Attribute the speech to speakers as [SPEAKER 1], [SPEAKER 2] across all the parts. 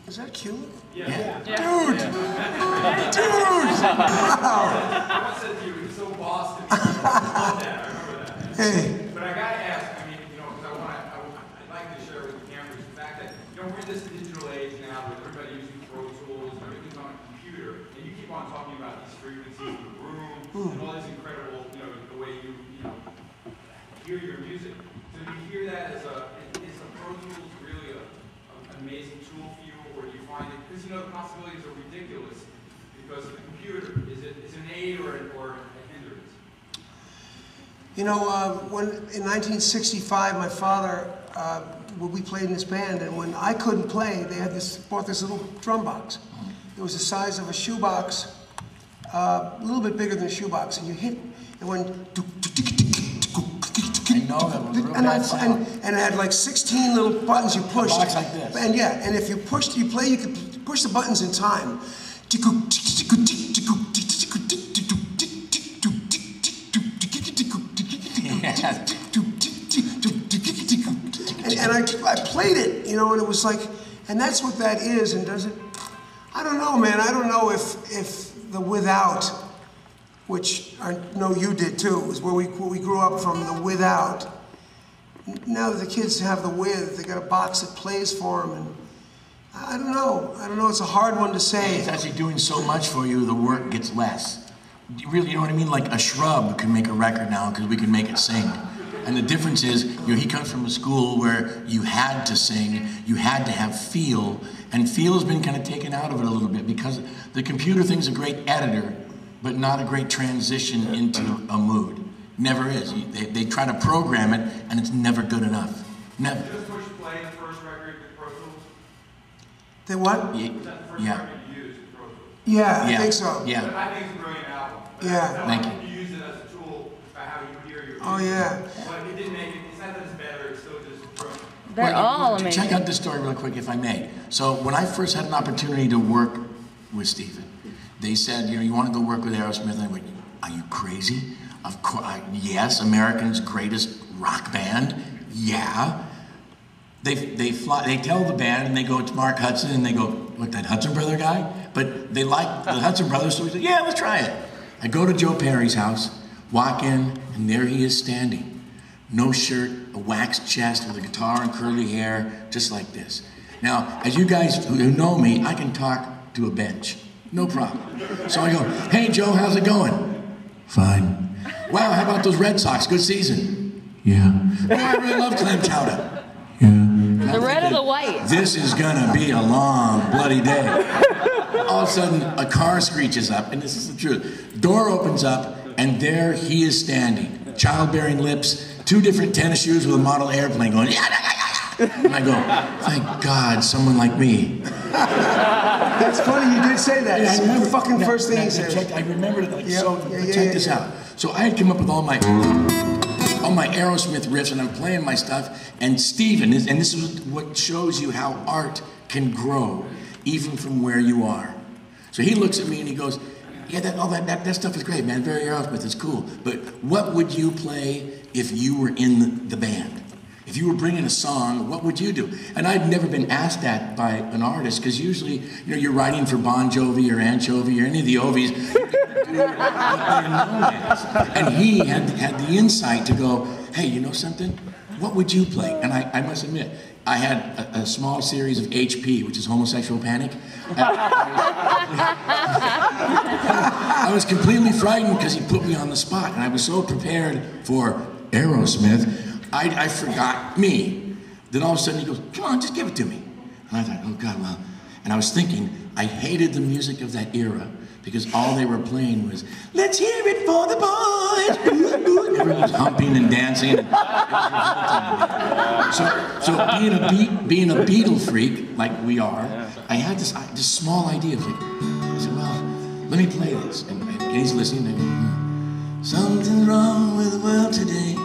[SPEAKER 1] Is that Cuban?
[SPEAKER 2] Yeah.
[SPEAKER 1] Dude! Dude! Wow!
[SPEAKER 2] I said to you, it's so Boston. I love that. I remember that.
[SPEAKER 1] Hey.
[SPEAKER 2] But I gotta ask, I mean, you know, because I'd like to share with the cameras the fact that, you know, we're in this digital age now with everybody using Pro Tools and everything's on a computer, and you keep on talking about these frequencies in the room and all this incredible, you know, the way you know, hear your music. So do you hear that as is a Pro Tools really an amazing tool for you, or do you find it, because you know the possibilities are ridiculous because of the computer. Is it an aid or a hindrance?
[SPEAKER 1] You know, when in 1965, my father, we played in this band, and when I couldn't play, they had bought this little drum box. It was the size of a shoebox, a little bit bigger than a shoebox, and you hit, and when and it had like 16 little buttons you pushed.
[SPEAKER 3] A box like this.
[SPEAKER 1] And yeah, and if you play, you could push the buttons in time. And I played it, you know, and it was like, and that's what that is, and does it, I don't know, man, I don't know if the without, which I know you did too, was where we grew up from, the without. Now that the kids have the with, they got a box that plays for them, and I don't know, it's a hard one to say.
[SPEAKER 3] It's actually doing so much for you, the work gets less. You know what I mean? Like a shrub can make a record now because we can make it sing. And the difference is, you know, he comes from a school where you had to sing, you had to have feel, and feel has been kind of taken out of it a little bit because the computer thing's a great editor, but not a great transition into a mood. Never is. They try to program it, and it's never good enough. Never.
[SPEAKER 2] Did you just push play the first record with Pro Tools?
[SPEAKER 1] They what?
[SPEAKER 2] Was that the first record you used with Pro Tools?
[SPEAKER 1] Yeah, I think so.
[SPEAKER 3] Yeah.
[SPEAKER 2] But I think it's a brilliant album.
[SPEAKER 1] Yeah.
[SPEAKER 3] Thank you.
[SPEAKER 2] You use it as a tool by how you hear your music.
[SPEAKER 1] Oh yeah.
[SPEAKER 2] But it didn't make it, it's not that it's better, it's still just brilliant.
[SPEAKER 4] They're all amazing.
[SPEAKER 3] Check out this story real quick, if I may. So when I first had an opportunity to work with Stephen, they said, you know, you want to go work with Aerosmith? And I went, are you crazy? Of course, yes, America's greatest rock band. Yeah. They tell the band, and they go to Mark Hudson, and they go, what, that Hudson brother guy? But they like the Hudson brothers, so we said, yeah, let's try it. I go to Joe Perry's house, walk in, and there he is standing. No shirt, a waxed chest with a guitar and curly hair, just like this. Now, as you guys who know me, I can talk to a bench. No problem. So I go, hey, Joe, how's it going? Fine. Wow, how about those Red Sox? Good season. Yeah. Oh, I really love clam chowder. Yeah.
[SPEAKER 4] The red or the white?
[SPEAKER 3] This is gonna be a long, bloody day. All of a sudden, a car screeches up, and this is the truth. Door opens up, and there he is standing. Childbearing lips, 2 different tennis shoes with a model airplane going, yeah, yeah, yeah. And I go, thank God, someone like me.
[SPEAKER 1] That's funny, you did say that.
[SPEAKER 3] Yeah, I remember.
[SPEAKER 1] The fucking first thing he said.
[SPEAKER 3] I remember it. Like,
[SPEAKER 1] Yep.
[SPEAKER 3] so, check this out. So I had come up with all my Aerosmith riffs, and I'm playing my stuff, and Stephen, and this is what shows you how art can grow, even from where you are. So he looks at me and he goes, yeah, that stuff is great, man, very Aerosmith, it's cool, but what would you play if you were in the band? If you were bringing a song, what would you do? And I'd never been asked that by an artist, because usually, you know, you're writing for Bon Jovi or Anchovy or any of the Ovies, and he had the insight to go, hey, you know something? What would you play? And I must admit, I had a small series of HP, which is homosexual panic. I was completely frightened because he put me on the spot, and I was so prepared for Aerosmith, I forgot me. Then all of a sudden he goes, come on, just give it to me. And I thought, oh God, well. And I was thinking, I hated the music of that era because all they were playing was, let's hear it for the boys. Everyone was humping and dancing. So being a Beatle freak, like we are, I had this small idea of like, I said, well, let me play this. And he's listening to me. Something's wrong with the world today.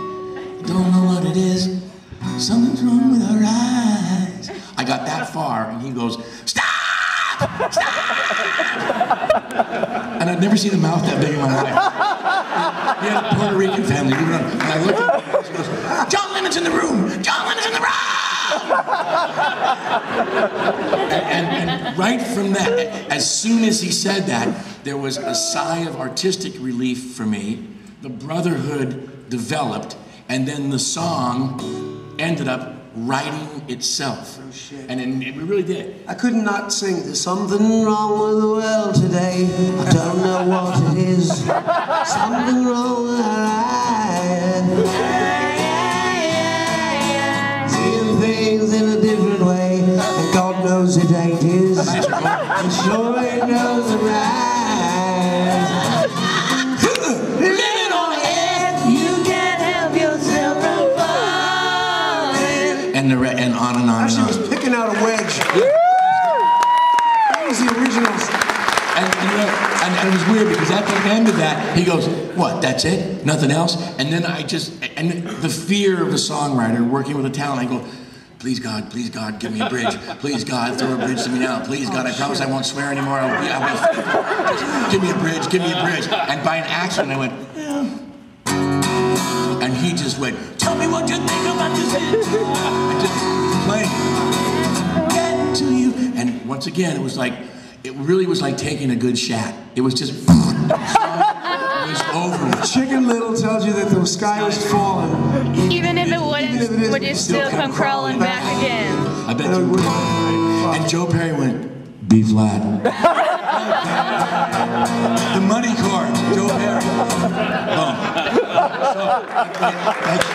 [SPEAKER 3] Don't know what it is. Something's wrong with our eyes. I got that far, and he goes, stop! Stop! And I'd never seen a mouth that big in my life. He had a Puerto Rican family. And I looked at him, and he goes, John Lennon's in the room! John Lennon's in the room! then as soon as he said that, there was a sigh of artistic relief for me. The brotherhood developed, and then the song ended up writing itself.
[SPEAKER 1] Oh, shit.
[SPEAKER 3] And it really did.
[SPEAKER 1] I could not sing. There's something wrong with the world today. I don't know what it is. Something wrong with our lives. Seeing things in a different way, and God knows it ain't his. And sure ain't knows the right. Living on air, you can't help yourself from falling.
[SPEAKER 3] And on and on and
[SPEAKER 1] She
[SPEAKER 3] on.
[SPEAKER 1] was picking out a wedge. That was the originals.
[SPEAKER 3] And it was weird because at the end of that, he goes, "What? That's it? Nothing else?" And then and the fear of the songwriter working with the talent, I go, please God, give me a bridge. Please God, throw a bridge to me now. Please God, I promise I won't swear anymore. I'll be just give me a bridge, give me a bridge. And by an accident, I went, yeah. And he just went, tell me what you think about this. And just playing. Get to you. And once again, it really was like taking a good shat. It was just, it was over with.
[SPEAKER 1] Chicken Little tells you that the sky was falling.
[SPEAKER 4] Even if it wouldn't, would you still come crawling back again?
[SPEAKER 3] I bet you would. And Joe Perry went, B flat. The money chord, Joe Perry. Boom. So, thank you.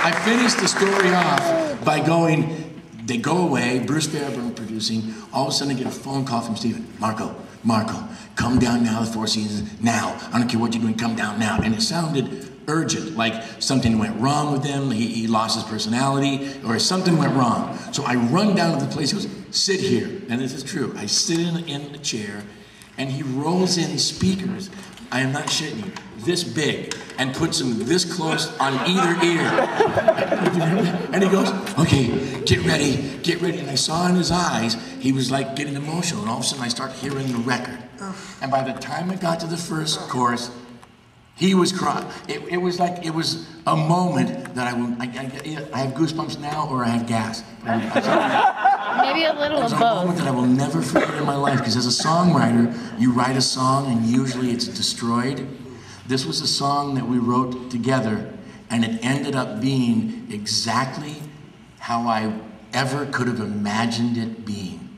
[SPEAKER 3] I finished the story off by going, they go away, Bruce Fairburn producing, all of a sudden I get a phone call from Stephen. Marco, come down now, the Four Seasons, now. I don't care what you're doing, come down now. And it sounded urgent, like something went wrong with him, he lost his personality, or something went wrong. So I run down to the place, he goes, sit here. And this is true. I sit in a chair, and he rolls in speakers, I am not shitting you, this big, and puts them this close on either ear. And he goes, okay, get ready. And I saw in his eyes, he was like getting emotional, and all of a sudden I start hearing the record. And by the time I got to the first chorus, he was crying. It was like, it was a moment that I have goosebumps now, or I have gas.
[SPEAKER 4] Maybe a little
[SPEAKER 3] It's
[SPEAKER 4] of
[SPEAKER 3] a moment
[SPEAKER 4] both.
[SPEAKER 3] that I will never forget in my life, because as a songwriter, you write a song and usually it's destroyed. This was a song that we wrote together, and it ended up being exactly how I ever could have imagined it being.